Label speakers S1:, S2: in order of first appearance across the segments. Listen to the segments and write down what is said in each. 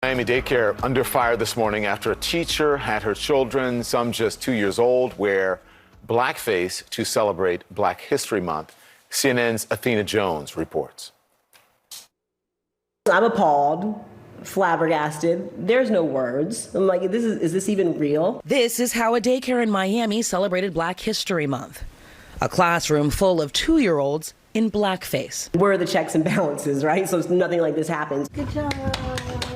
S1: Miami daycare under fire this morning after a teacher had her children, some just 2 years old, wear blackface to celebrate Black History Month. CNN's Athena Jones reports.
S2: I'm appalled, flabbergasted. There's no words. I'm like, is this even real?
S3: This is how a daycare in Miami celebrated Black History Month. A classroom full of 2-year-olds in blackface.
S2: Where are the checks and balances, right? So nothing like this happens. Good job.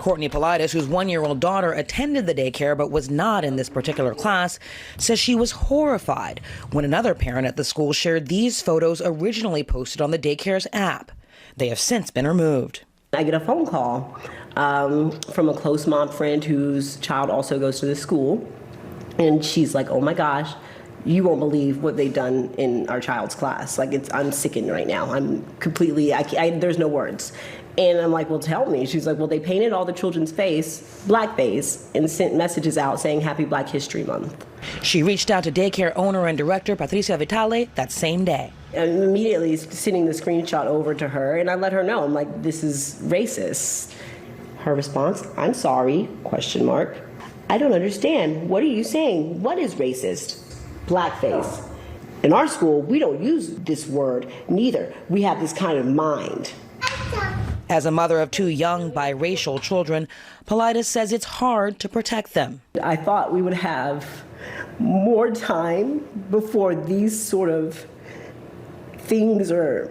S3: Courtney Politis, whose 1-year-old daughter attended the daycare but was not in this particular class, says she was horrified when another parent at the school shared these photos originally posted on the daycare's app. They have since been removed.
S2: I get a phone call from a close mom friend whose child also goes to this school. And she's like, oh my gosh, you won't believe what they've done in our child's class. Like, I'm sickened right now. I'm completely, there's no words. And I'm like, well, tell me. She's like, well, they painted all the children's face, blackface, and sent messages out saying Happy Black History Month.
S3: She reached out to daycare owner and director Patricia Vitale that same day.
S2: And immediately sending the screenshot over to her, and I let her know, I'm like, this is racist. Her response, I'm sorry, question mark. I don't understand. What are you saying? What is racist? Blackface. In our school, we don't use this word, neither. We have this kind of mind.
S3: As a mother of 2 young biracial children, Politis says it's hard to protect them.
S2: I thought we would have more time before these sort of things or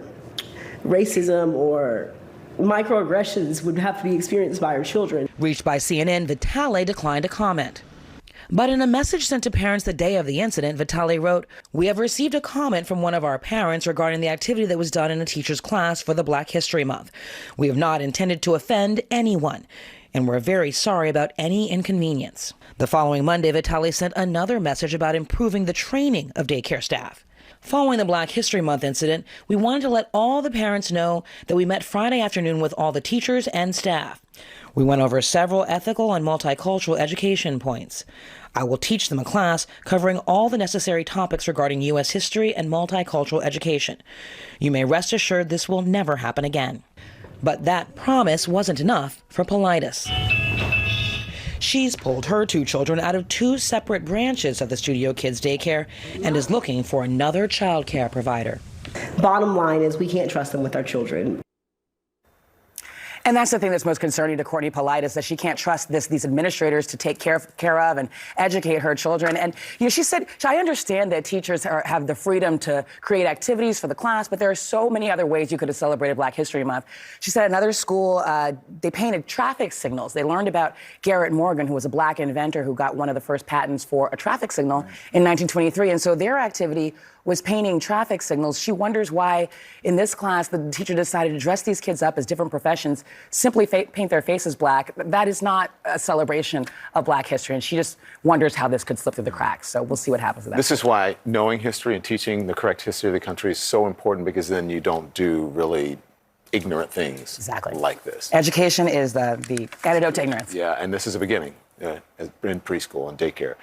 S2: racism or microaggressions would have to be experienced by our children.
S3: Reached by CNN, Vitale declined to comment. But in a message sent to parents the day of the incident, Vitale wrote, "We have received a comment from one of our parents regarding the activity that was done in a teacher's class for the Black History Month. We have not intended to offend anyone, and we're very sorry about any inconvenience." The following Monday, Vitale sent another message about improving the training of daycare staff. Following the Black History Month incident, we wanted to let all the parents know that we met Friday afternoon with all the teachers and staff. We went over several ethical and multicultural education points. I will teach them a class covering all the necessary topics regarding U.S. history and multicultural education. You may rest assured this will never happen again. But that promise wasn't enough for Politis. She's pulled her 2 children out of 2 separate branches of the Studio Kids daycare and is looking for another child care provider.
S2: Bottom line is we can't trust them with our children.
S4: And that's the thing that's most concerning to Courtney Politis, that she can't trust these administrators to take care of and educate her children. And she said, I understand that teachers have the freedom to create activities for the class, but there are so many other ways you could have celebrated Black History Month. She said another school, they painted traffic signals. They learned about Garrett Morgan, who was a Black inventor who got one of the first patents for a traffic signal in 1923. And so their activity was painting traffic signals. She wonders why in this class the teacher decided to dress these kids up as different professions, simply paint their faces black. That is not a celebration of Black history, and she just wonders how this could slip through the cracks. So we'll see what happens with that.
S1: This is why knowing history and teaching the correct history of the country is so important, because then you don't do really ignorant things like this.
S4: Education is the antidote to ignorance.
S1: Yeah, and this is a beginning in preschool and daycare.